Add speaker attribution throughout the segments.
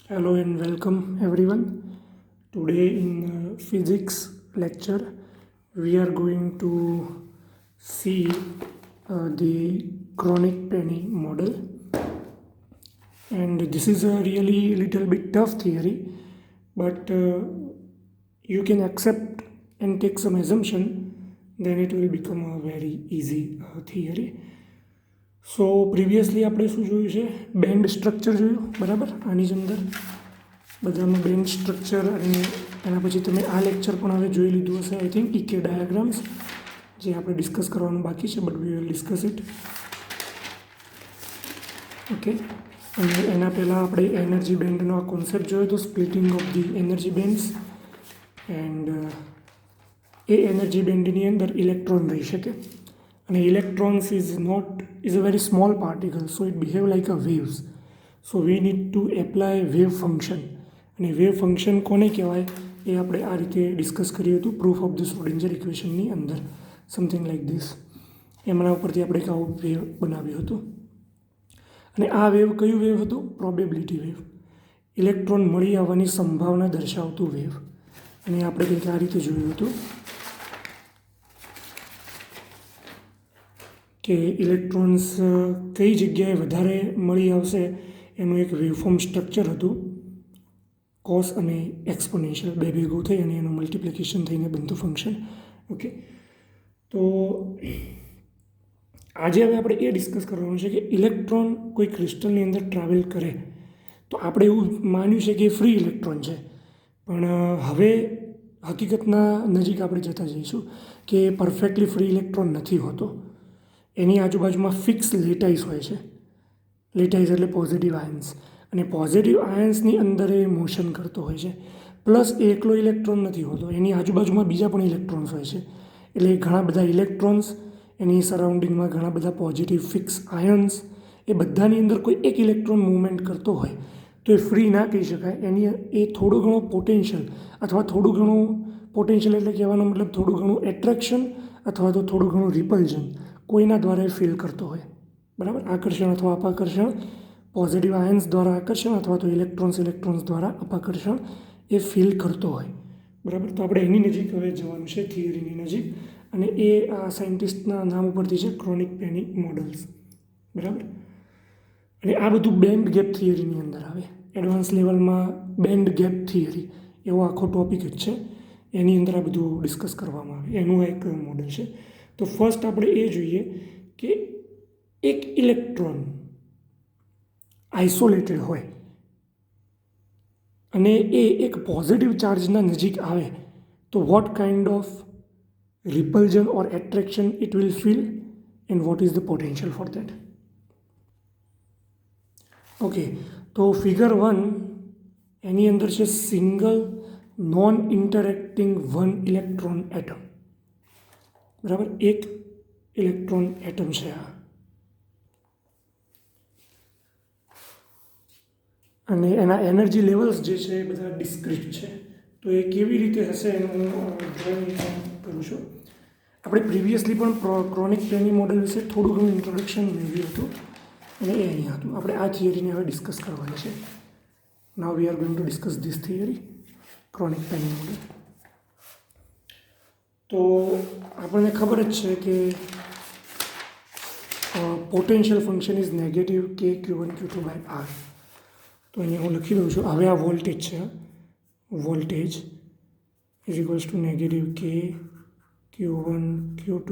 Speaker 1: Hello and welcome everyone. Today in physics lecture, we are going to see the chronic penny model, and this is a really little bit tough theory, but you can accept and take some assumption, then it will become a very easy theory. So previously આપણે શું જોયું છે, band structure જોયું, બરાબર. આની જ અંદર બધામાં બેન્ડ સ્ટ્રક્ચર, અને એના પછી તમે આ લેક્ચર પણ હવે જોઈ લીધું હશે આઈ થિંક, ઇકે ડાયાગ્રામ્સ, જે આપણે ડિસ્કસ કરવાનું બાકી છે, but we will discuss it. Okay, અને એના પહેલાં આપણે એનર્જી બેન્ડનો આ કોન્સેપ્ટ જોયો હતો, splitting of the energy bands. And A energy બેન્ડની અંદર ઇલેક્ટ્રોન રહી શકે, અને electrons is a very small particle, so it behave like a waves. So we need to apply wave function, અને વેવ ફંક્શન કોને કહેવાય એ આપણે આ રીતે ડિસ્કસ કર્યું હતું પ્રૂફ ઓફ ધ શ્રોડિંજર ઇક્વેશનની અંદર, સમથિંગ લાઈક ધીસ. એમના ઉપરથી આપણે એક આવું વેવ બનાવ્યું હતું. અને આ વેવ કયું વેવ હતું? પ્રોબેબિલિટી વેવ, ઇલેક્ટ્રોન મળી આવવાની સંભાવના દર્શાવતું વેવ. અને આપણે કંઈક આ રીતે જોયું હતું કે ઇલેક્ટ્રોન્સ કઈ જગ્યાએ વધારે મળી આવશે એનું એક વેવફોર્મ સ્ટ્રક્ચર હતું, કોસ અને એક્સપોનેન્શિયલ બે ભેગું થઈ અને એનું મલ્ટિપ્લિકેશન થઈને બનતું ફંક્શન. ઓકે, તો આજે હવે આપણે એ ડિસ્કસ કરવાનું છે કે ઇલેક્ટ્રોન કોઈ ક્રિસ્ટલની અંદર ટ્રાવેલ કરે તો આપણે એવું માન્યું છે કે એ ફ્રી ઇલેક્ટ્રોન છે, પણ હવે હકીકતના નજીક આપણે જતા જઈશું કે પરફેક્ટલી ફ્રી ઇલેક્ટ્રોન નથી હોતો. એની આજુબાજુમાં ફિક્સ લેટાઇસ હોય છે. લેટાઇસ એટલે પોઝિટિવ આયન્સ, અને પોઝિટિવ આયન્સની અંદર એ મોશન કરતો હોય છે. પ્લસ એ એકલો ઇલેક્ટ્રોન નથી હોતો, એની આજુબાજુમાં બીજા પણ ઇલેક્ટ્રોન્સ હોય છે. એટલે ઘણા બધા ઇલેક્ટ્રોન્સ, એની સરાઉન્ડિંગમાં ઘણા બધા પોઝિટિવ ફિક્સ આયન્સ, એ બધાની અંદર કોઈ એક ઇલેક્ટ્રોન મૂવમેન્ટ કરતો હોય તો એ ફ્રી ના કહી શકાય. એની એ થોડું ઘણું પોટેન્શિયલ, અથવા થોડું ઘણું પોટેન્શિયલ એટલે કહેવાનો મતલબ થોડું ઘણું એટ્રેક્શન અથવા તો થોડું ઘણું રિપલ્ઝન કોઈના દ્વારા એ ફીલ કરતો હોય, બરાબર. આકર્ષણ અથવા અપાકર્ષણ, પોઝિટિવ આયન્સ દ્વારા આકર્ષણ અથવા તો ઇલેક્ટ્રોન્સ દ્વારા અપાકર્ષણ એ ફીલ કરતો હોય, બરાબર. તો આપણે એની નજીક હવે જવાનું છે, થિયરીની નજીક, અને એ આ સાયન્ટિસ્ટના નામ ઉપરથી છે, ક્રોનિક પેની મોડલ્સ, બરાબર. અને આ બધું બેન્ડ ગેપ થિયરીની અંદર આવે. એડવાન્સ લેવલમાં બેન્ડ ગેપ થિયરી એવો આખો ટોપિક જ છે, એની અંદર આ બધું ડિસ્કસ કરવામાં આવે, એનું એક મોડલ છે. તો ફર્સ્ટ આપણે એ જોઈએ કે એક ઇલેક્ટ્રોન આઇસોલેટેડ હોય અને એ એક પોઝિટિવ ચાર્જના નજીક આવે તો what kind of repulsion or attraction it will feel, and what is the potential for that. Okay, તો ફિગર 1 એની અંદર છે single non interacting one electron atom, બરાબર. એક ઇલેક્ટ્રોન એટમ છે આ, અને એના એનર્જી લેવલ્સ જે છે એ બધા ડિસ્ક્રીટ છે. તો એ કેવી રીતે હશે એનું ડ્રોઈંગ કરું છું. આપણે પ્રિવિયસલી પણ ક્રોનિક પેની મોડલ વિશે થોડું ઘણું ઇન્ટ્રોડક્શન મેળવ્યું હતું, અને એ અહીંયા હતું. આપણે આ થિયરીને હવે ડિસ્કસ કરવાની છે. Now we are going to discuss this theory, Kronig Penney model. તો આપણને ખબર જ છે કે પોટેન્શિયલ ફંક્શન ઇઝ નેગેટિવ કે Q1 Q2 બાય R. તો અહીંયા હું લખી દઉં છું. હવે આ વોલ્ટેજ છે, voltage is equals two negative કે Q1 Q2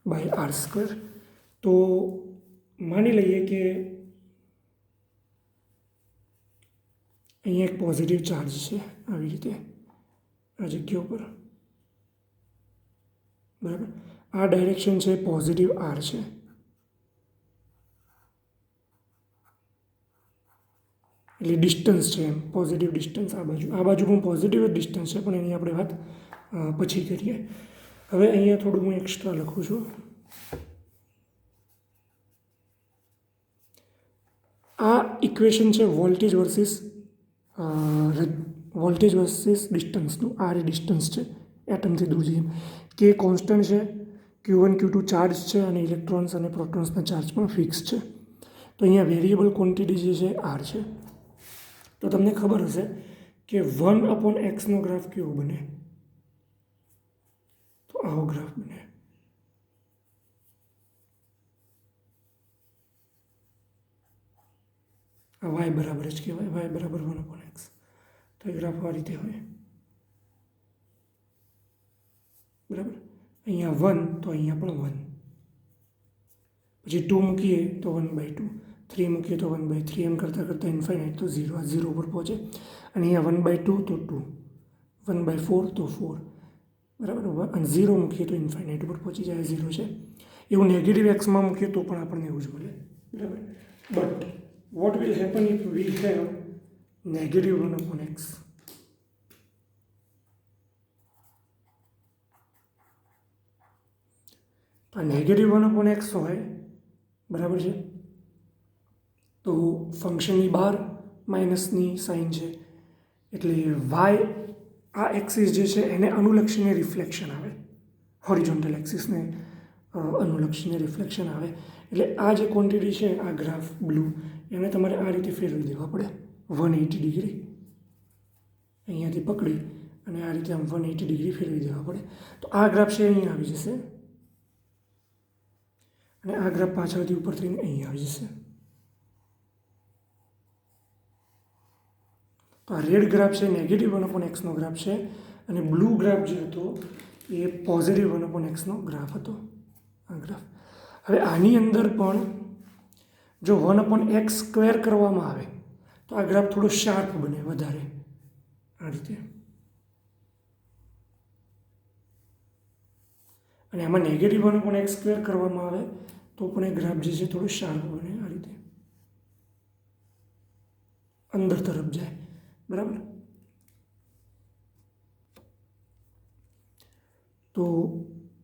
Speaker 1: by R square. તો માની લઈએ કે અહીંયા એક પોઝિટિવ ચાર્જ છે, આવી રીતે આ જગ્યા ઉપર, બરાબર. આ ડાયરેક્શન છે પોઝિટિવ R છે, એટલે ડિસ્ટન્સ છે એમ, પોઝિટિવ ડિસ્ટન્સ. આ બાજુ પણ પોઝિટિવ જ ડિસ્ટન્સ છે, પણ એની આપણે વાત પછી કરીએ. હવે અહીંયા થોડું હું એક્સ્ટ્રા લખું છું. આ ઇક્વેશન છે વોલ્ટેજ વર્સિસ ડિસ્ટન્સનું. આ ડિસ્ટન્સ છે એટમથી દૂર જઈએ, કે કોન્સ્ટન્ટ છે, Q1 Q2 ચાર્જ છે, અને ઇલેક્ટ્રોન્સ અને પ્રોટોન્સના ચાર્જ પણ ફિક્સ છે. તો અહીંયા વેરિયેબલ ક્વોન્ટિટી જે છે R છે. તો તમને ખબર હશે કે 1/x ગ્રાફ કેવો બને, તો આવો ગ્રાફ બને. આ y બરાબર જ કહેવાય, y બરાબર 1/x. તો એ ગ્રાફ આ રીતે હોય, બરાબર. અહીંયા 1 તો અહીંયા પણ 1, પછી 2 મૂકીએ તો 1/2, 3 મૂકીએ તો 1/3, એમ કરતાં કરતાં ઇન્ફાઇનાઇટ તો 0, આ 0 પર પહોંચે. અને અહીંયા 1/2 તો 2, 1/4 તો 4, બરાબર. અને 0 મૂકીએ તો ઇન્ફાઇનાઇટ ઉપર પહોંચી જાય, 0 છે. એવું નેગેટિવ એક્સમાં મૂકીએ તો પણ આપણને એવું જ મળે, બરાબર. But what will happen if we have negative 1/x? આ નેગેટિવ 1/x હોય, બરાબર છે. તો ફંક્શનની બહાર માઇનસની સાઇન છે, એટલે વાય આ એક્સિસ જે છે એને અનુલક્ષીને રિફ્લેક્શન આવે, હોરિઝોન્ટલ એક્સિસને અનુલક્ષીને રિફ્લેક્શન આવે. એટલે આ જે ક્વોન્ટિટી છે, આ ગ્રાફ બ્લુ, એને તમારે આ રીતે ફેરવી દેવા પડે 180 ડિગ્રી. અહીંયાથી પકડી અને આ રીતે આમ 180 ડિગ્રી ફેરવી દેવા પડે. તો આ ગ્રાફ છે અહીંયા આવી જશે, અને આ ગ્રાફ પાછળથી ઉપર થઈને અહીં આવી જશે. તો આ રેડ ગ્રાફ છે નેગેટિવ 1/x ગ્રાફ છે, અને બ્લુ ગ્રાફ જે હતો એ પોઝિટિવ 1/x ગ્રાફ હતો, આ ગ્રાફ. હવે આની અંદર પણ જો 1/x² કરવામાં આવે તો આ ગ્રાફ થોડો શાર્પ બને વધારે, આ રીતે. અને આમાં નેગેટિવ 1/x² કરવામાં આવે તો પણ એ ગ્રાફ જે છે થોડો શાર્પ બને, આ રીતે અંદર તરફ જાય, બરાબર. તો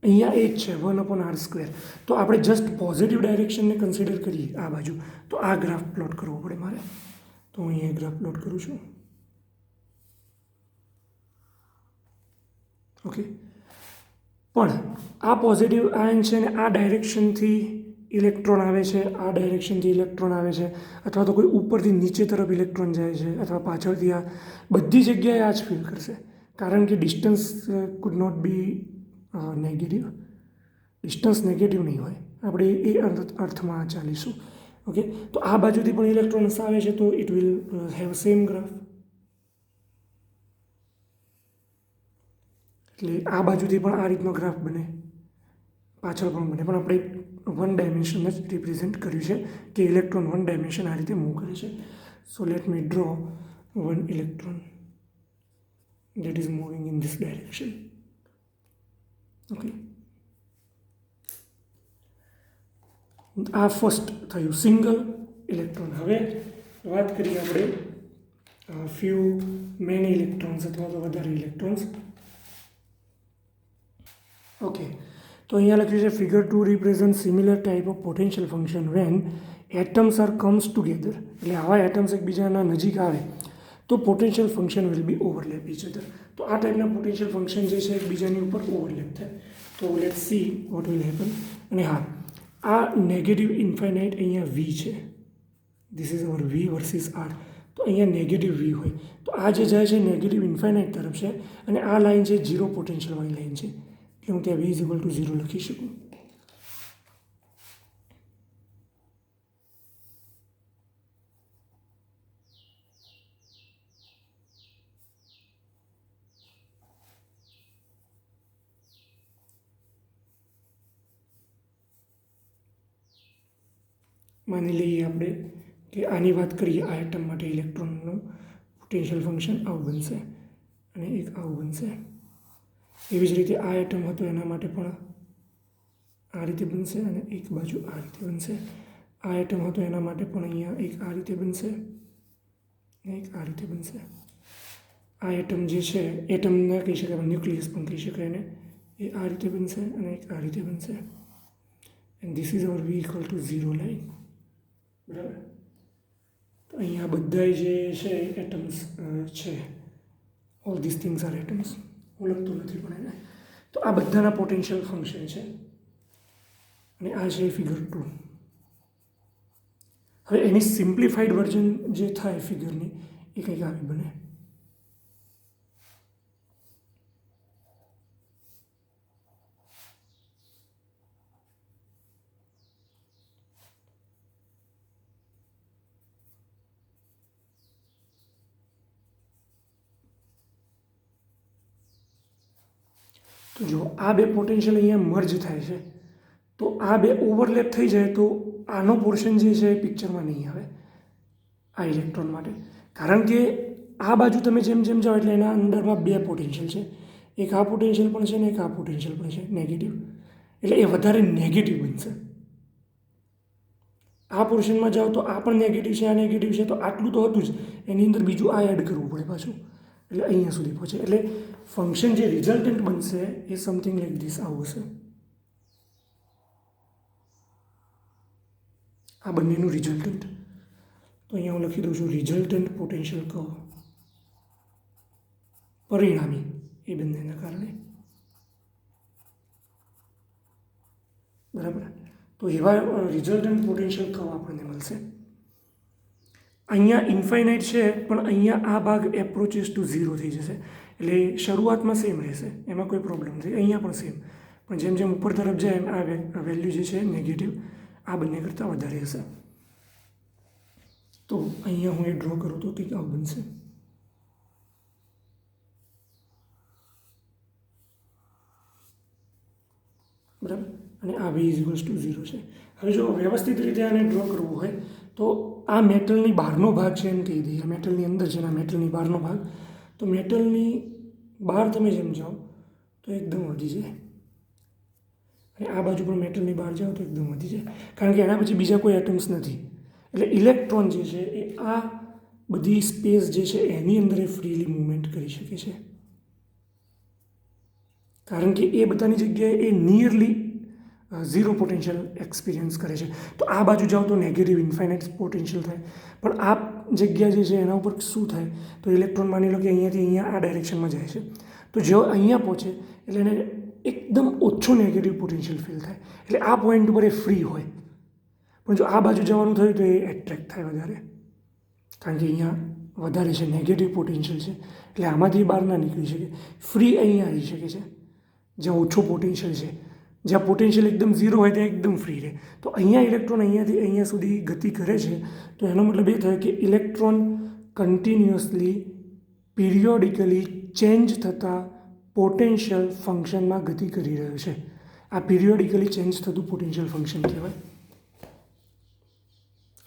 Speaker 1: અહીંયા એ જ છે 1/r². તો આપણે જસ્ટ પોઝિટિવ ડાયરેક્શનને કન્સિડર કરીએ આ બાજુ, તો આ ગ્રાફ પ્લોટ કરવો પડે મારે. તો હું અહીંયા ગ્રાફ પ્લોટ કરું છું, ઓકે. પણ આ પોઝિટિવ આયન છે ને આ ડાયરેક્શનથી ઇલેક્ટ્રોન આવે છે, આ ડાયરેક્શનથી ઇલેક્ટ્રોન આવે છે, અથવા તો કોઈ ઉપરથી નીચે તરફ ઇલેક્ટ્રોન જાય છે, અથવા પાછળથી, આ બધી જગ્યાએ આ જ ફીલ કરશે, કારણ કે distance could not be negative. Distance negative નહીં હોય, આપણે એ અર્થમાં ચાલીશું, ઓકે. તો આ બાજુથી પણ ઇલેક્ટ્રોન્સ આવે છે, તો it will have same graph. એટલે આ બાજુથી પણ આ રીતનો ગ્રાફ બને, પાછળ પણ બને, પણ આપણે 1 ડાયમેન્શન જ રિપ્રેઝેન્ટ કર્યું છે કે ઇલેક્ટ્રોન 1 ડાયમેન્શન આ રીતે મૂવ કરે છે. So let me draw 1 electron that is moving in this direction, okay. આ ફર્સ્ટ થયું સિંગલ ઇલેક્ટ્રોન. હવે વાત કરીએ આપણે ફ્યુ મેની ઇલેક્ટ્રોન્સ અથવા તો વધારે ઇલેક્ટ્રોન્સ, ઓકે. તો અહીંયા લખ્યું છે figure 2 represent similar type of potential function when atoms are comes together. એટલે આવા એટમ્સ એકબીજાના નજીક આવે તો potential function will be overlap each other. તો આ ટાઈપના પોટેન્શિયલ ફંક્શન જે છે એકબીજાની ઉપર ઓવરલેપ થાય. તો let see what will happen. અને હા, આ નેગેટિવ ઇન્ફાઇનાઇટ અહીંયા વી છે, this is our V versus R. તો અહીંયા નેગેટિવ વી હોય તો આ જે જાય છે નેગેટિવ ઇન્ફાઇનાઇટ તરફ છે, અને આ લાઇન છે ઝીરો પોટેન્શિયલવાળી લાઇન છે, એટલે હું ત્યાં v = 0 લખી શકું. માની લઈએ આપણે કે આની વાત કરીએ, આ એટમ માટે ઇલેક્ટ્રોનનું પોટેન્શિયલ ફંક્શન આવું બનશે અને એક આવું બનશે. એવી જ રીતે આ એટમ હતો એના માટે પણ આ રીતે બનશે અને એક બાજુ આ રીતે બનશે. આ એટમ હતો એના માટે પણ અહીંયા એક આ રીતે બનશે અને એક આ રીતે બનશે. આ એટમ જે છે, એટમ ન કહી શકાય, ન્યુક્લિયસ પણ કહી શકાય એને, એ આ રીતે બનશે અને એક આ રીતે બનશે. And this is our v = 0 line, બરાબર. તો અહીંયા બધા જે છે એટમ્સ છે, all this things are atoms. હું લખતો નથી પણ એને. તો આ બધાના પોટેન્શિયલ ફંક્શન છે અને આ છે ફિગર 2. હવે એની સિમ્પ્લિફાઈડ વર્ઝન જે થાય ફિગરની, એ કંઈક આવી બને. તો જો આ બે પોટેન્શિયલ અહીંયા મર્જ થાય છે, તો આ બે ઓવરલેપ થઈ જાય તો આનો પોર્શન જે છે એ પિક્ચરમાં નહીં આવે આ ઇલેક્ટ્રોન માટે. કારણ કે આ બાજુ તમે જેમ જેમ જાઓ એટલે એના અંદરમાં બે પોટેન્શિયલ છે, એક આ પોટેન્શિયલ પણ છે ને એક આ પોટેન્શિયલ પણ છે નેગેટિવ, એટલે એ વધારે નેગેટિવ બનશે. આ પોર્શનમાં જાઓ તો આ પણ નેગેટિવ છે, આ નેગેટિવ છે, તો આટલું તો હતું જ, એની અંદર બીજું આ એડ કરવું પડે પાછું, એટલે અહીંયા સુધી પહોંચે. એટલે ફંક્શન જે રિઝલ્ટન્ટ બનશે એ સમથિંગ લાઈક ધીસ આવું હશે. આ બંનેનું રિઝલ્ટન્ટ, તો અહીંયા હું લખી દઉં છું રિઝલ્ટન્ટ પોટેન્શિયલ કર્વ, પરિણામી એ બંનેના કારણે. બરાબર. તો એવા રિઝલ્ટન્ટ પોટેન્શિયલ કર્વ આપણને મળશે. અહીંયા ઇન્ફાઇનાઇટ છે, પણ અહીંયા આ ભાગ એપ્રોચીસ ટુ 0 થઈ જશે, એટલે શરૂઆતમાં સેમ રહેશે, એમાં કોઈ પ્રોબ્લેમ નથી. અહીંયા પણ સેમ, પણ જેમ જેમ ઉપર તરફ જાય એમ આ વેલ્યુ જે છે નેગેટિવ આ બંને કરતાં વધારે હશે. તો અહીંયા હું એ ડ્રો કરું તો કંઈક આવું બનશે. બરાબર. અને આ v = 0 છે. હવે જો વ્યવસ્થિત રીતે આને ડ્રો કરવું હોય તો આ મેટલની બહારનો ભાગ છે એમ કહી દઈએ, મેટલની અંદર છે ને આ મેટલની બહારનો ભાગ, તો મેટલની બહાર તમે જેમ જાઓ તો એકદમ વધી જાય, અને આ બાજુ પણ મેટલની બહાર જાઓ તો એકદમ વધી જાય, કારણ કે એના પછી બીજા કોઈ એટમ્સ નથી. એટલે ઇલેક્ટ્રોન જે છે એ આ બધી સ્પેસ જે છે એની અંદર એ ફ્રીલી મૂવમેન્ટ કરી શકે છે, કારણ કે એ બધાની જગ્યાએ એ નિયરલી 0 પોટેન્શિયલ એક્સપિરિયન્સ કરે છે. તો આ બાજુ જાઓ તો નેગેટિવ ઇન્ફાઇનાઇટ પોટેન્શિયલ થાય, પણ આ જગ્યા જે છે એના ઉપર શું થાય તો ઇલેક્ટ્રોન માની લો કે અહીંયાથી અહીંયા આ ડાયરેક્શનમાં જાય છે, તો જો અહીંયા પહોંચે એટલે એને એકદમ ઓછો નેગેટિવ પોટેન્શિયલ ફીલ થાય, એટલે આ પોઈન્ટ ઉપર એ ફ્રી હોય. પણ જો આ બાજુ જવાનું થયું તો એ એટ્રેક્ટ થાય વધારે, કારણ કે અહીંયા વધારે છે, નેગેટિવ પોટેન્શિયલ છે, એટલે આમાંથી બહાર ના નીકળી શકે. ફ્રી અહીંયા આવી શકે છે જ્યાં ઓછો પોટેન્શિયલ છે, જ્યાં પોટેન્શિયલ એકદમ 0 હોય ત્યાં એકદમ ફ્રી રહે. તો અહીંયા ઇલેક્ટ્રોન અહીંયાથી અહીંયા સુધી ગતિ કરે છે, તો એનો મતલબ એ થાય કે ઇલેક્ટ્રોન કન્ટિન્યુઅસલી પિરિયોડિકલી ચેન્જ થતા પોટેન્શિયલ ફંક્શનમાં ગતિ કરી રહ્યો છે. આ પિરિયોડિકલી ચેન્જ થતું પોટેન્શિયલ ફંક્શન કહેવાય.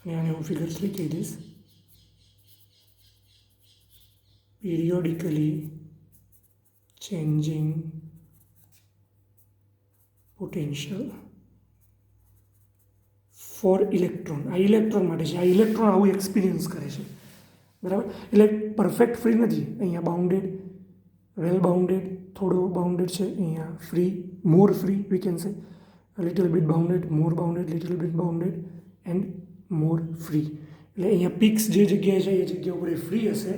Speaker 1: અને આને હું ફિગર 3 કહી દઈશ. periodically changing potential for electron. આ ઇલેક્ટ્રોન માટે છે, આ ઇલેક્ટ્રોન આવું એક્સપિરિયન્સ કરે છે. બરાબર. એટલે પરફેક્ટ ફ્રી નથી, અહીંયા બાઉન્ડેડ, વેલ બાઉન્ડેડ, થોડો બાઉન્ડેડ છે, અહીંયા free, more free we can say, little bit bounded, more bounded, little bit bounded and more free. એટલે અહીંયા પિક્સ જે જગ્યાએ છે એ જગ્યા ઉપર એ ફ્રી હશે.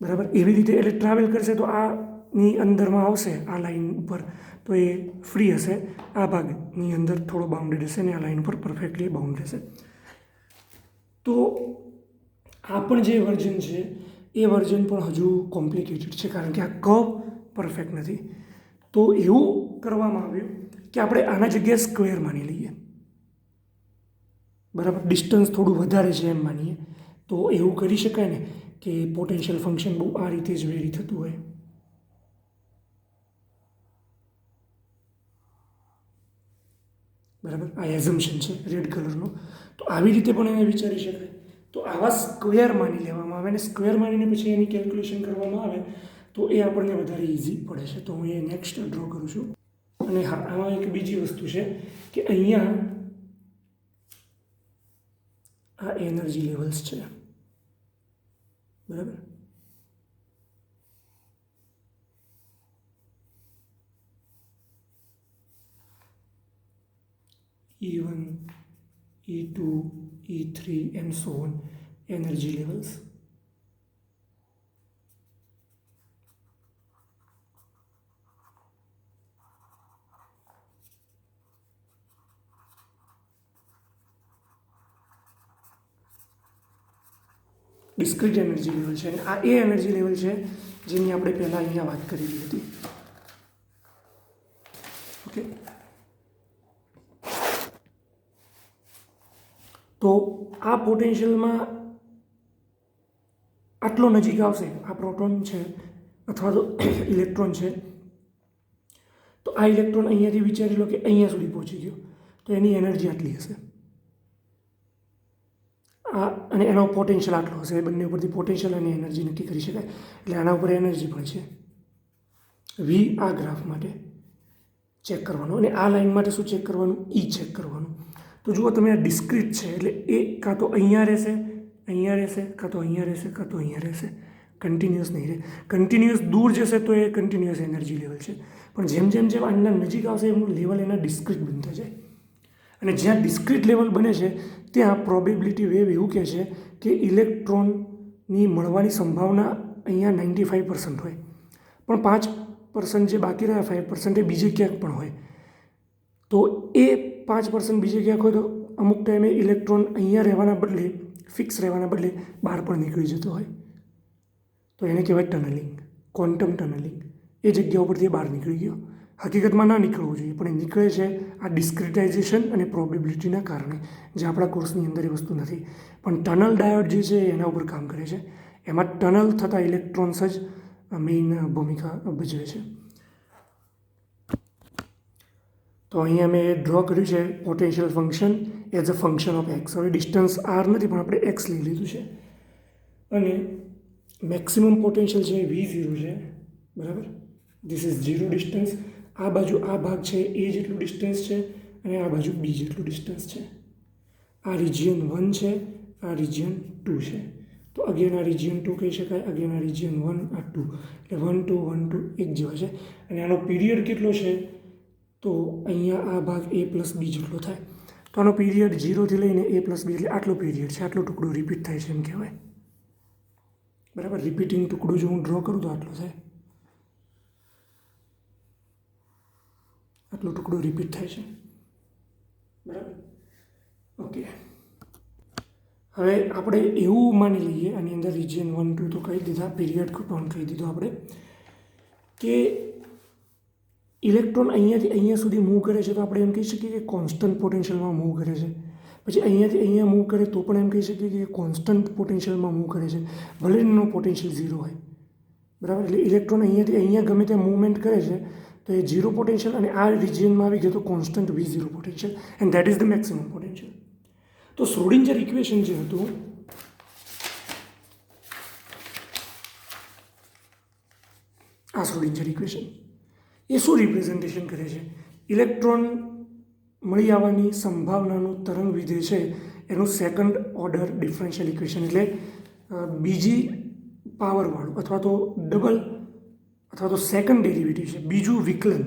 Speaker 1: બરાબર. એવી રીતે એટલે ટ્રાવેલ કરશે તો આની અંદરમાં આવશે, આ લાઈન ઉપર તો એ ફ્રી હશે, આ ભાગની અંદર થોડો બાઉન્ડેડ હશે ને આ લાઈન ઉપર પરફેક્ટલી બાઉન્ડ રહેશે. તો આ પણ જે વર્ઝન છે એ વર્ઝન પણ હજુ કોમ્પ્લિકેટેડ છે, કારણ કે આ કર્વ પરફેક્ટ નથી. તો એવું કરવામાં આવ્યું કે આપણે આના જગ્યાએ સ્ક્વેર માની લઈએ. બરાબર. ડિસ્ટન્સ થોડું વધારે છે એમ માનીએ તો એવું કરી શકાય ને કે પોટેન્શિયલ ફંક્શન બહુ આ રીતે જ વેરી થતું હોય. બરાબર. આ એઝમ્પશન છે રેડ કલરનો. તો આવી રીતે પણ એને વિચારી શકાય. તો આવા સ્ક્વેર માની લેવામાં આવે અને સ્ક્વેર માનીને પછી એની કેલ્ક્યુલેશન કરવામાં આવે તો એ આપણને વધારે ઇઝી પડે છે. તો હું એ નેક્સ્ટ ડ્રો કરું છું. અને હા, આમાં એક બીજી વસ્તુ છે કે અહીંયા આ એનર્જી લેવલ્સ છે. બરાબર. E1, E2, E3 and so on, energy levels. Discrete energy level છે, અને આ એ એનર્જી લેવલ છે જેની આપણે પહેલાં અહીંયા વાત કરેલી હતી. ઓકે, તો આ પોટેન્શિયલમાં આટલો નજીક આવશે, આ પ્રોટોન છે અથવા તો ઇલેક્ટ્રોન છે, તો આ ઇલેક્ટ્રોન અહીંયાથી વિચારી લો કે અહીંયા સુધી પહોંચી ગયો, તો એની એનર્જી આટલી હશે. આ અને એનો પોટેન્શિયલ આટલો હશે. એ બંને ઉપરથી પોટેન્શિયલ અને એનર્જી નક્કી કરી શકાય. એટલે આના ઉપર એનર્જી પણ છે. વી આ ગ્રાફ માટે ચેક કરવાનું, અને આ લાઇન માટે શું ચેક કરવાનું? ઈ ચેક કરવાનું. તો જુઓ તમે, આ ડિસ્ક્રીટ છે એટલે એ કાં તો અહીંયા રહેશે, અહીંયા રહેશે, કાં તો અહીંયા રહેશે, કાં તો અહીંયા રહેશે. કન્ટિન્યુઅસ નહીં રહે. કન્ટિન્યુઅસ દૂર જશે તો એ કન્ટિન્યુઅસ એનર્જી લેવલ છે, પણ જેમ જેમ જેમ આના નજીક આવશે એમ લેવલ એના ડિસ્ક્રીટ બનતા જાય. અને જ્યાં ડિસ્ક્રીટ લેવલ બને છે ત્યાં પ્રોબેબિલિટી વેવ એવું કહે છે કે ઇલેક્ટ્રોનની મળવાની સંભાવના અહીંયા 95% હોય, પણ 5% જે બાકી રહ્યા 5% એ બીજે ક્યાંક પણ હોય. તો એ 5% બીજે ક્યાંક હોય તો અમુક ટાઈમે ઇલેક્ટ્રોન અહીંયા રહેવાના બદલે, ફિક્સ રહેવાના બદલે બહાર પણ નીકળી જતો હોય. તો એને કહેવાય ટનલિંગ, ક્વોન્ટમ ટનલિંગ. એ જગ્યા ઉપરથી બહાર નીકળી ગયો. હકીકતમાં ના નીકળવું જોઈએ, પણ એ નીકળે છે આ ડિસ્ક્રિટાઇઝેશન અને પ્રોબેબિલિટીના કારણે, જે આપણા કોર્સની અંદર એ વસ્તુ નથી. પણ ટનલ ડાયોડ જે છે એના ઉપર કામ કરે છે. એમાં ટનલ થતા ઇલેક્ટ્રોન્સ જ મેઇન ભૂમિકા ભજવે છે. તો અહીંયા મેં ડ્રો કર્યું છે potential function as a function of x. હવે ડિસ્ટન્સ આર નથી પણ આપણે એક્સ લઈ લીધું છે, અને મેક્સિમમ પોટેન્શિયલ છે V0 છે, બરાબર. This is 0 distance. આ બાજુ આ ભાગ છે એ જેટલું ડિસ્ટન્સ છે, અને આ બાજુ બી જેટલું ડિસ્ટન્સ છે. આ રિજિયન 1 છે, આ રિજિયન 2 છે. તો અગેન આ રિજિયન 2 કહી શકાય, અગેન આ રિજિયન 1, આ 2. એટલે 1 2 1 2 એક જેવા છે. અને આનો પીરિયડ કેટલો છે? તો અહીંયા આ ભાગ a પ્લસ બી જેટલો થાય. તો આનો પીરિયડ 0 થી લઈને a પ્લસ બી, એટલે આટલો પીરિયડ છે. આટલો ટુકડો રિપીટ થાય છે એમ કહેવાય, બરાબર. રિપીટિંગ ટુકડો જો હું ડ્રો કરું તો આટલો થાય, આટલો ટુકડો રિપીટ થાય છે, બરાબર. ઓકે, હવે આપણે એવું માની લઈએ, આની અંદર રિજિયન 1 2 તો કહી દીધા, પીરિયડ પણ કહી દીધો આપણે, કે ઇલેક્ટ્રોન અહીંયાથી અહીંયા સુધી મૂવ કરે છે તો આપણે એમ કહી શકીએ કે કોન્સ્ટન્ટ પોટેન્શિયલમાં મૂવ કરે છે. પછી અહીંયાથી અહીંયા મૂવ કરે તો પણ એમ કહી શકીએ કે કોન્સ્ટન્ટ પોટેન્શિયલમાં મૂવ કરે છે, ભલે એનો પોટેન્શિયલ 0 હોય, બરાબર. એટલે ઇલેક્ટ્રોન અહીંયાથી અહીંયા ગમે ત્યાં મૂવમેન્ટ કરે છે તો એ 0 પોટેન્શિયલ, અને આ રિજિયનમાં આવી ગયો તો constant V0 potential, and that is the maximum potential. તો શ્રોડિંજર ઇક્વેશન જે હતું, આ શ્રોડિંજર ઇક્વેશન એ શું રિપ્રેઝન્ટેશન કરે છે? ઇલેક્ટ્રોન મળી આવવાની સંભાવનાનું તરંગ વિધેય છે એનું સેકન્ડ ઓર્ડર ડિફરન્શિયલ ઇક્વેશન, એટલે બીજી પાવરવાળું અથવા તો ડબલ અથવા તો સેકન્ડ ડેરિવેટિવ છે, બીજું વિકલન.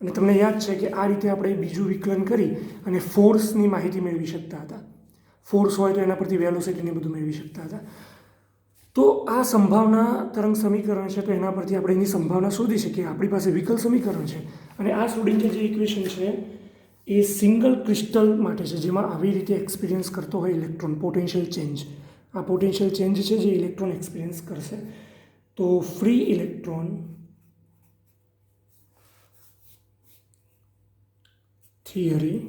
Speaker 1: અને તમને યાદ છે કે આ રીતે આપણે બીજું વિકલન કરી અને ફોર્સની માહિતી મેળવી શકતા હતા. ફોર્સ હોય તો એના પરથી વેલોસિટીને બધું મેળવી શકતા હતા. તો આ સંભાવના તરંગ સમીકરણ છે, તો એના પરથી આપણે એની સંભાવના શોધી શકીએ. આપણી પાસે વિકલ સમીકરણ છે, અને આ શ્રોડિંજર જે ઇક્વેશન છે એ સિંગલ ક્રિસ્ટલ માટે છે, જેમાં આવી રીતે એક્સપિરિયન્સ કરતો હોય ઇલેક્ટ્રોન પોટેન્શિયલ ચેન્જ. આ પોટેન્શિયલ ચેન્જ છે જે ઇલેક્ટ્રોન એક્સપિરિયન્સ કરશે. તો ફ્રી ઇલેક્ટ્રોન થિયરી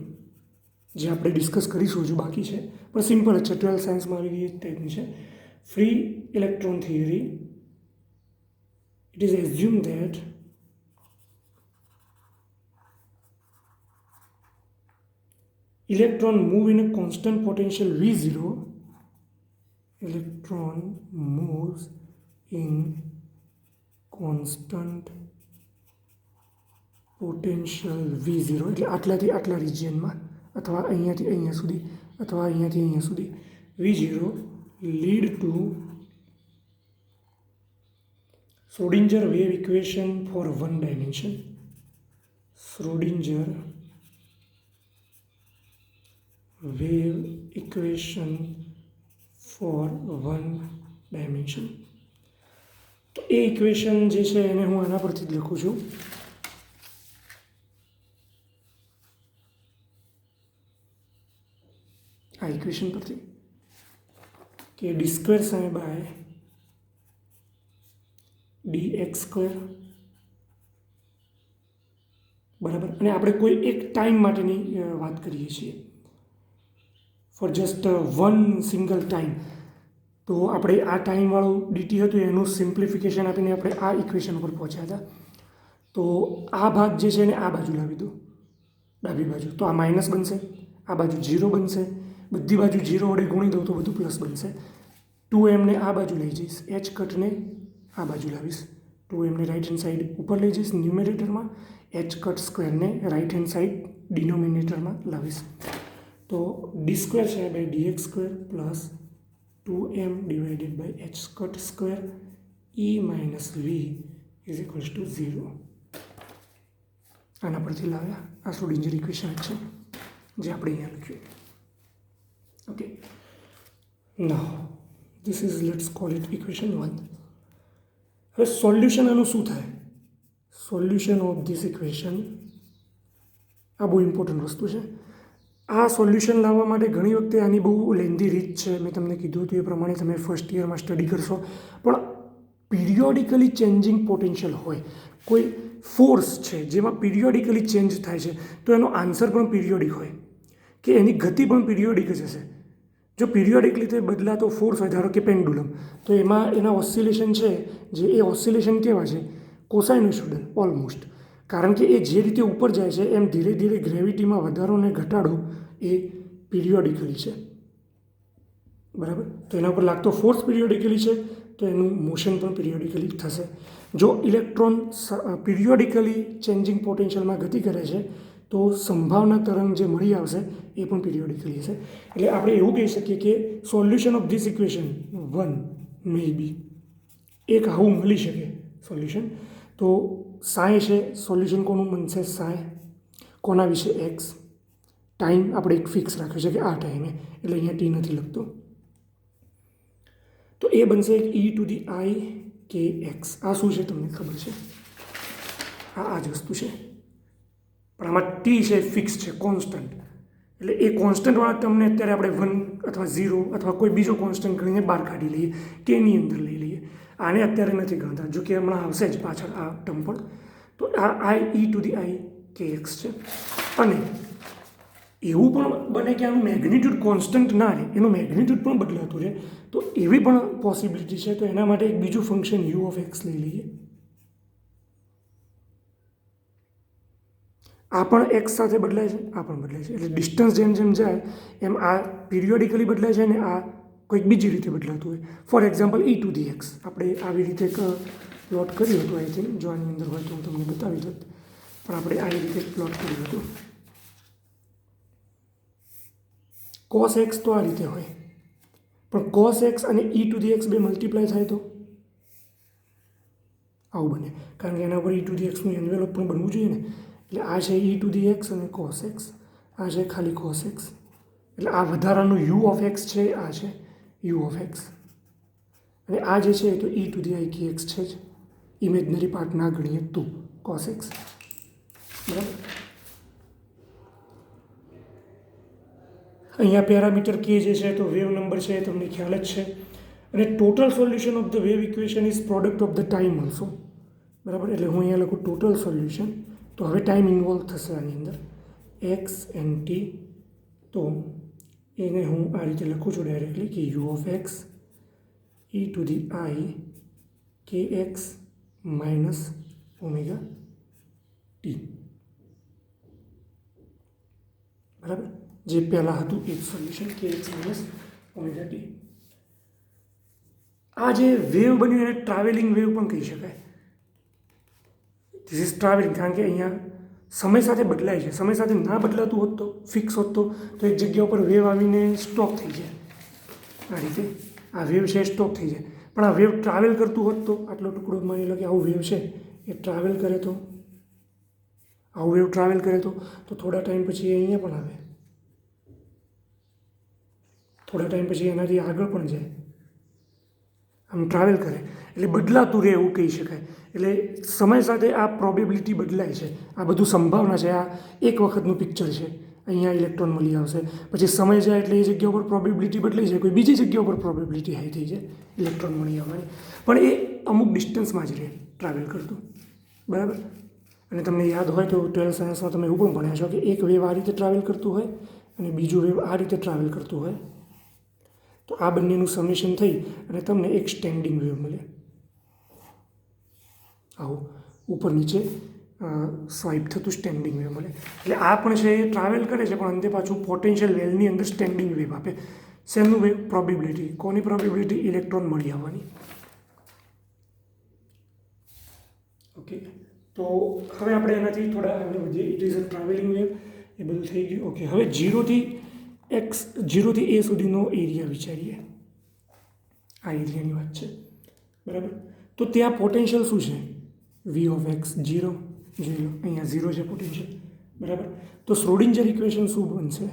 Speaker 1: જે આપણે ડિસ્કસ કરીશું, હજુ બાકી છે પણ સિમ્પલ જ છે, 12th સાયન્સમાં આવી ગઈ ટાઈપની છે. Free electron theory, it is assumed that electron move in a constant potential V0. Electron moves in constant potential V0, એટલે આટલાથી આટલા રિજિયનમાં, અથવા અહીંયાથી અહીંયા સુધી, અથવા અહીંયાથી અહીંયા સુધી V0 lead to Schrodinger wave equation for one dimension. Schrodinger wave equation for one dimension. તો એ ઇક્વેશન જે છે એને હું આના પરથી જ લખું છું. આ ઇક્વેશન પરથી કે d square psi by dx square, બરાબર. અને આપણે કોઈ એક ટાઈમ માટેની વાત કરીએ છીએ, for just one single time. તો આપણે આ ટાઈમવાળું ડીટી હતું એનું સિમ્પ્લિફિકેશન આપીને આપણે આ ઇક્વેશન ઉપર પહોંચ્યા હતા. તો આ ભાગ જે છે એને આ બાજુ લાવી દો, ડાબી બાજુ, તો આ માઇનસ બનશે, આ બાજુ 0 બનશે, બધી બાજુ 0 વડે ગુણી દો તો બધું પ્લસ બનશે. 2m ને આ બાજુ લઈ જઈશ, h કટને આ બાજુ લાવીશ, 2m ને રાઇટ હેન્ડ સાઈડ ઉપર લઈ જઈશ ન્યુમેરેટરમાં, h કટ સ્ક્વેરને રાઇટ હેન્ડ સાઈડ ડિનોમિનેટરમાં લાવીશ. તો ડી સ્ક્વેર છે by dx square plus 2m divided by h cut square e minus v is equals to 0. આના પરથી લાવ્યા, આ શ્રોડિંજર ઇક્વેશન છે જે આપણે અહીંયા લખ્યું. Okay, now this is, let's call it equation 1. હવે સોલ્યુશન આનું શું થાય? સોલ્યુશન ઓફ ધીસ ઇક્વેશન, આ બહુ ઇમ્પોર્ટન્ટ વસ્તુ છે. આ સોલ્યુશન લાવવા માટે ઘણી વખતે આની બહુ લેન્ધી રીત છે, મેં તમને કીધું હતું એ પ્રમાણે તમે ફર્સ્ટ યરમાં સ્ટડી કરશો. પણ પિરિયોડિકલી ચેન્જિંગ પોટેન્શિયલ હોય, કોઈ ફોર્સ છે જેમાં પિરિયોડિકલી ચેન્જ થાય છે, તો એનો આન્સર પણ પિરિયોડિક હોય, કે એની ગતિ પણ પિરિયોડિક જ હશે. જો પિરિયોડિક રીતે બદલાતો ફોર્સ હોય, ધારો કે પેન્ડુલમ, તો એમાં એના ઓસિલેશન છે જે એ ઓસિલેશન કેવા છે? કોસાઇનોસોઇડલ ઓલમોસ્ટ. કારણ કે એ જે રીતે ઉપર જાય છે એમ ધીરે ધીરે ગ્રેવિટીમાં વધારો અને ઘટાડો એ પિરિયોડિકલી છે, બરાબર. તો એના ઉપર લાગતો ફોર્સ પિરિયોડિકલી છે, તો એનું મોશન પણ પિરિયોડિકલી થશે. જો ઇલેક્ટ્રોન પિરિયોડિકલી ચેન્જિંગ પોટેન્શિયલમાં ગતિ કરે છે તો સંભાવના તરંગ જે મળી આવશે એ પણ પિરિયોડિકલી હશે. એટલે આપણે એવું કહી શકીએ કે સોલ્યુશન ઓફ ધીસ ઇક્વેશન 1 મે બી, એક આવું મળી શકે સોલ્યુશન. તો સાય છે, સોલ્યુશન કોનું બનશે? સાય. કોના વિશે? એક્સ. ટાઈમ આપણે એક ફિક્સ રાખ્યો છે કે આ ટાઈમે, એટલે અહીંયા ટી નથી લખતો. તો એ બનશે e ટુ ધી i કે એક્સ. આ શું છે તમને ખબર છે? આ જ વસ્તુ છે, પણ આમાં ટી છે ફિક્સ છે, કોન્સ્ટન્ટ. એટલે એ કોન્સ્ટન્ટવાળા તમને અત્યારે આપણે 1 અથવા 0 અથવા કોઈ બીજો કોન્સ્ટન્ટ ગણીને બહાર કાઢી લઈએ, કેની અંદર લઈ લઈએ. આને અત્યારે નથી ગણતા, જો કે હમણાં આવશે જ પાછળ આ ટર્મ પણ. તો આ i ટુ ધી i કે એક્સ છે. અને એવું પણ બને કે આનું મેગ્નિટ્યુડ કોન્સ્ટન્ટ ના રહે, એનું મેગ્નિટ્યુડ પણ બદલાતું રહે, તો એવી પણ પોસિબિલિટી છે. તો એના માટે એક બીજું ફંક્શન u ઓફ એક્સ લઈ લઈએ. આ પણ એક્સ સાથે બદલાય છે, આ પણ બદલાય છે. એટલે ડિસ્ટન્સ જેમ જેમ જાય એમ આ પિરિયોડિકલી બદલાય છે અને આ કોઈક બીજી રીતે બદલાતું હોય. For example e to the x આપણે આવી રીતે એક પ્લોટ કર્યું હતું. આઈ થિંક જો આની અંદર હોય તો હું તમને બતાવી દઉં, પણ આપણે આવી રીતે પ્લોટ કર્યું હતું. કોસ એક્સ તો આ રીતે હોય, પણ કોસ એક્સ અને e ટુ ધી એક્સ બે મલ્ટીપ્લાય થાય તો આવું બને, કારણ કે એના પર e ટુ ધી એક્સનું એન્વેલોપ પણ બનવું જોઈએ ને. એટલે આ છે e ટુ ધી એક્સ અને કોસ એક્સ, આ છે ખાલી કોસ એક્સ. એટલે આ વધારાનું u ઓફ એક્સ છે, આ છે u ઓફ એક્સ. અને આ જે છે તો e ટુ ધી i કે એક્સ છે જ, ઇમેજનરી પાર્ટ ના ગણીએ તો કોસ એક્સ, બરાબર. અહીંયા પેરામીટર કે જે છે તો વેવ નંબર છે, તમને ખ્યાલ જ છે. અને total solution of the wave equation is product of the time also, બરાબર. એટલે હું અહીંયા લખું ટોટલ સોલ્યુશન, તો હવે ટાઈમ ઇન્વોલ્વ થશે આની અંદર, એક્સ એન્ડ ટી. તો એને હું આ રીતે લખું છું ડાયરેક્ટલી કે you of x e to the i કે એક્સ માઇનસ ઓમેગા ટી, બરાબર. જે પહેલાં હતું એ સોલ્યુશન કે એક્સ માઇનસ ઓમેગા ટી. આ જે વેવ બન્યું એને ટ્રાવેલિંગ વેવ પણ કહી શકાય. ધીસ ઇઝ ટ્રાવેલિંગ, કારણ કે અહીંયા સમય સાથે બદલાય છે. સમય સાથે ના બદલાતું હોત તો, ફિક્સ હોત તો એક જગ્યા ઉપર વેવ આવીને સ્ટોપ થઈ જાય. આ રીતે આ વેવ છે સ્ટોપ થઈ જાય. પણ આ વેવ ટ્રાવેલ કરતું હોત તો, આટલો ટુકડો માની લો કે આવું વેવ છે એ ટ્રાવેલ કરે તો, આવું વેવ ટ્રાવેલ કરે તો થોડા ટાઈમ પછી એ અહીંયા પણ આવે, થોડા ટાઈમ પછી એનાથી આગળ પણ જાય, આમ ટ્રાવેલ કરે. એટલે બદલાતું રહે એવું કહી શકાય. એટલે સમય સાથે આ પ્રોબેબિલિટી બદલાય છે. આ બધું સંભાવના છે. આ એક વખતનું પિક્ચર છે, અહીંયા ઇલેક્ટ્રોન મળી આવશે. પછી સમય જાય એટલે એ જગ્યા ઉપર પ્રોબેબિલિટી બદલાઈ જાય, કોઈ બીજી જગ્યા ઉપર પ્રોબેબિલિટી હાઈ થઈ જાય ઇલેક્ટ્રોન મળી આવવાની. પણ એ અમુક ડિસ્ટન્સમાં જ રહે ટ્રાવેલ કરતું, બરાબર. અને તમને યાદ હોય તો 12th સાયન્સમાં તમે એવું પણ ભણ્યા છો કે એક વેવ આ રીતે ટ્રાવેલ કરતું હોય અને બીજું વેવ આ રીતે ટ્રાવેલ કરતું હોય. તો આ બંનેનું સમેશન થઈ અને તમને એક સ્ટેન્ડિંગ વેવ મળે, આવું ઉપર નીચે સ્વાઇપ થતું સ્ટેન્ડિંગ વેવ મળે. એટલે આ પણ છે એ ટ્રાવેલ કરે છે, પણ અંતે પાછું પોટેન્શિયલ વેલની અંદર સ્ટેન્ડિંગ વેવ આપે. શેનું વેવ? પ્રોબેબિલિટી. કોની પ્રોબેબિલિટી? ઇલેક્ટ્રોન મળી આવવાની. ઓકે, તો હવે આપણે એનાથી થોડા આગળ વધીએ. It is a travelling wave, એ બધું થઈ ગયું. ઓકે, હવે 0 થી a સુધીનો એરિયા વિચારીએ. આ એરિયાની વાત છે, બરાબર. તો ત્યાં પોટેન્શિયલ શું છે? v ઓફ x 0, અહીંયા 0 છે પોટેન્શિયલ, બરાબર. તો શ્રોડિંજર ઇક્વેશન શું બનશે?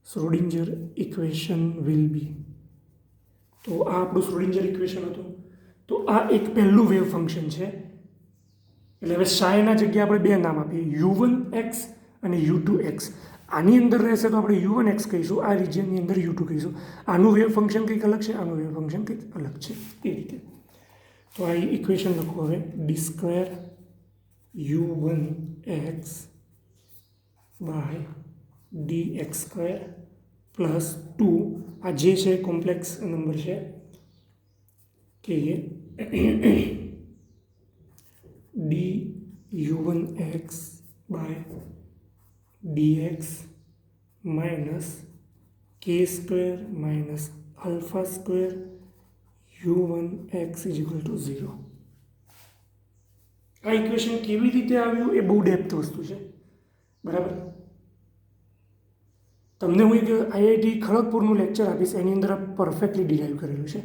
Speaker 1: શ્રોડિંજર ઇક્વેશન વિલ બી, તો આ આપણું શ્રોડિંજર ઇક્વેશન હતું. તો આ એક પહેલું વેવ ફંક્શન છે. એટલે હવે શાયના જગ્યાએ આપણે બે નામ આપીએ, u1x અને u2x. આની અંદર રહેશે તો આપણે u1x કહીશું, આ રિજિયનની અંદર u2 કહીશું. આનું વેવ ફંક્શન કંઈક અલગ છે, આનું વેવ ફંક્શન કંઈક અલગ છે, એ રીતે. તો આ ઇક્વેશન લખો હવે, d² u1x by dx² plus 2, આ જે છે કોમ્પ્લેક્સ નંબર છે કે d u1x by dx minus k² minus α² u1x is equal to 0. આ ઇક્વેશન કેવી રીતે આવ્યું એ બહુ ડેપ્થ વસ્તુ છે, બરાબર. તમને હું એક આઈઆઈટી ખડગપુરનું લેક્ચર આપીશ, એની અંદર પરફેક્ટલી ડિરાઈવ કરેલું છે.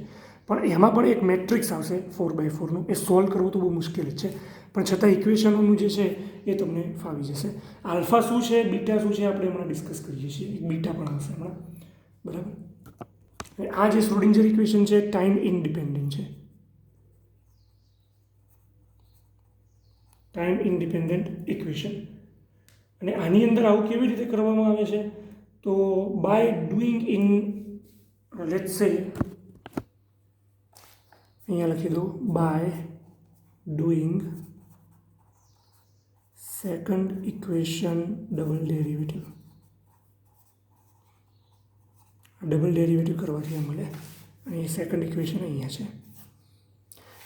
Speaker 1: પણ એમાં પણ એક મેટ્રિક્સ આવશે 4x4નું, એ સોલ્વ કરવું તો બહુ મુશ્કેલ જ છે, પણ છતાં ઇક્વેશનોનું જે છે એ તમને ફાવી જશે. આલ્ફા શું છે, બીટા શું છે, આપણે હમણાં ડિસ્કસ કરીએ છીએ. એક બીટા પણ આવશે હમણાં, બરાબર. આ જે શ્રોડિંજર ઇક્વેશન છે ટાઈમ ઇન્ડિપેન્ડન્ટ છે, ટાઈમ ઇન્ડિપેન્ડન્ટ ઇક્વેશન. અને આની અંદર આવું કેવી રીતે કરવામાં આવે છે? તો બાય ડુઈંગ ઇન, લેટ્સ સે અહીંયા લખી દો, by doing second equation double derivative. Double derivative કરવાથી આ મળે, અને એ સેકન્ડ ઇક્વેશન અહીંયા છે.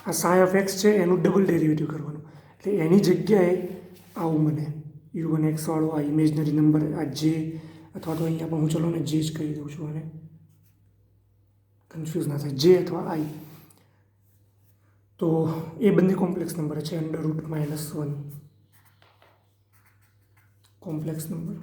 Speaker 1: આ સાય ઓફ એક્સ છે એનું ડબલ ડેરિવેટિવ કરવાનું, એટલે એની જગ્યાએ આવું મને u1x વાળો આ ઇમેજનરી નંબર, આ જે, અથવા તો અહીંયા પણ હું ચલો ને જે જ કહી દઉં છું, અને કન્ફ્યુઝ ના થાય, જે અથવા આઈ. તો એ બંને કોમ્પ્લેક્સ નંબર છે, √-1 કોમ્પ્લેક્સ નંબર.